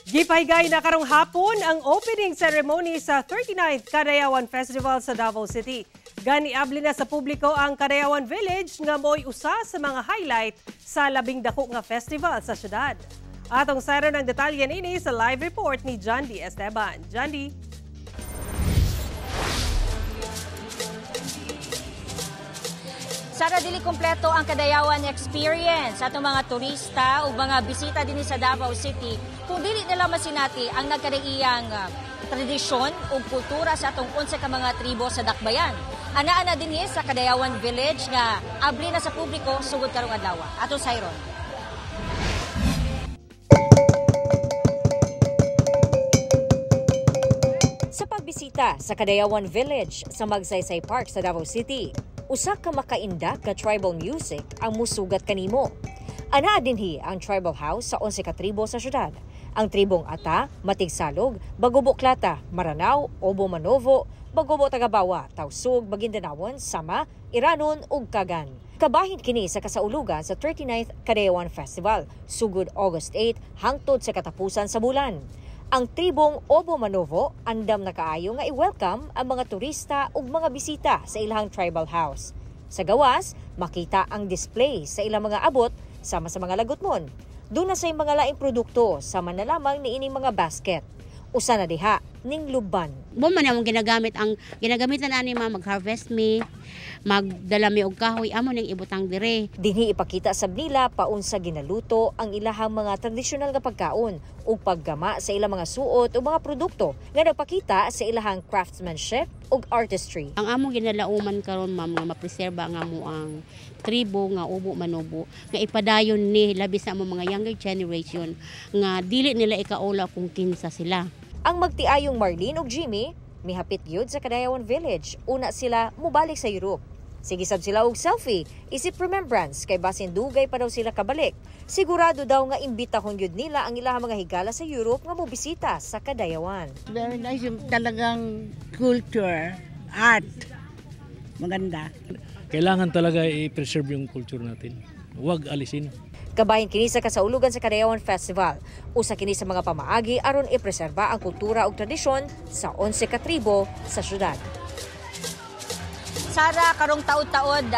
Gipaygay na karong hapon ang opening ceremony sa 39th Kadayawan Festival sa Davao City. Ganiabli na sa publiko ang Kadayawan Village nga mo'y usa sa mga highlight sa labing dako nga festival sa syudad. Atong sayro ng detalye nini sa live report ni John D. Esteban. John D. Sara dili kompleto ang Kadayawan experience sa atong mga turista o mga bisita dinhi sa Davao City kung dili nila masinati ang nagkadaiyang tradisyon o kultura sa atong 11 ka mga tribo sa Dakbayan. Ana-ana dinhi sa Kadayawan Village nga abli na sa publiko sugod karong adlaw. Ato sayron. Sa pagbisita sa Kadayawan Village sa Magsaysay Park sa Davao City, usa ka makaindak nga tribal music ang musugat kanimo. Anaa dinhi ang tribal house sa 11 ka tribo sa syudad. Ang tribong Ata, Matigsalog, Bagubo-Klata, Maranao, Obo-Manovo, Bagubo-Tagabawa, Tausug, Maguindanawon, Sama, Iranon ug Kagan. Kabahin kini sa kasaulugan sa 39th Kadayawan Festival, sugod August 8 hangtod sa katapusan sa bulan. Ang tribong Obo-Manovo andam na kaayo nga i-welcome ang mga turista ug mga bisita sa ilang tribal house. Sa gawas, makita ang display sa ilang mga abot sama sa mga lagutmon. Doon na sa mga laing produkto sama na lamang ni ining mga basket. Usa na diha ning luban. Man among ginagamitan ani mag-harvest me, magdala mi og kahoy amo ning ibutang dire. Dinhi ipakita sab nila paunsa ginaluto ang ilahang mga tradisyonal nga pagkaon ug paggama sa ilang mga suot o mga produkto nga nagpakita sa ilahang craftsmanship ug artistry. Ang among ginalauman karon ma'am nga mapreserba nga mo ang tribo nga Obo-Manovo nga ipadayon ni labi sa among mga younger generation nga dili nila ikaula kung kinsa sila. Ang magtiayong Marlene ug Jimmy mihapit gyud sa Kadayawan Village. Una sila mubalik sa Europe. Sige sab sila og selfie, isip remembrance kay basin dugay pa daw sila kabalik. Sigurado daw nga imbitahon gyud nila ang ilahang mga higala sa Europe nga mobisita sa Kadayawan. Very nice yung talagang culture, art. Maganda. Kailangan talaga i-preserve yung culture natin. Huwag alisin. Kabahin kini sa kasaulugan sa Kadayawan Festival. Usa kini sa mga pamaagi aron ipreserba ang kultura ug tradisyon sa 11 ka tribo sa syudad. Sara, karong taud-taod,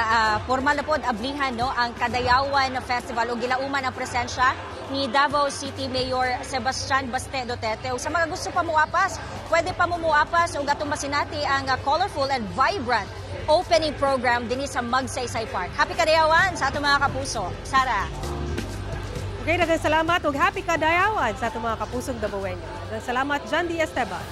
formal na pod ablihan no ang Kadayawan Festival ug gilauman ang presensya ni Davao City Mayor Sebastian Baste Duterte. Ug sa mga gusto pa muapas, pwede pa muapas ug atong masinati ang colorful and vibrant opening program dinhi sa Magsaysay Park. Happy Kadayawan sa atong mga kapuso. Sara. Okay, daghang salamat ug happy Kadayawan sa atong mga kapusong Davaoeño. Daghang salamat, John D. Esteban.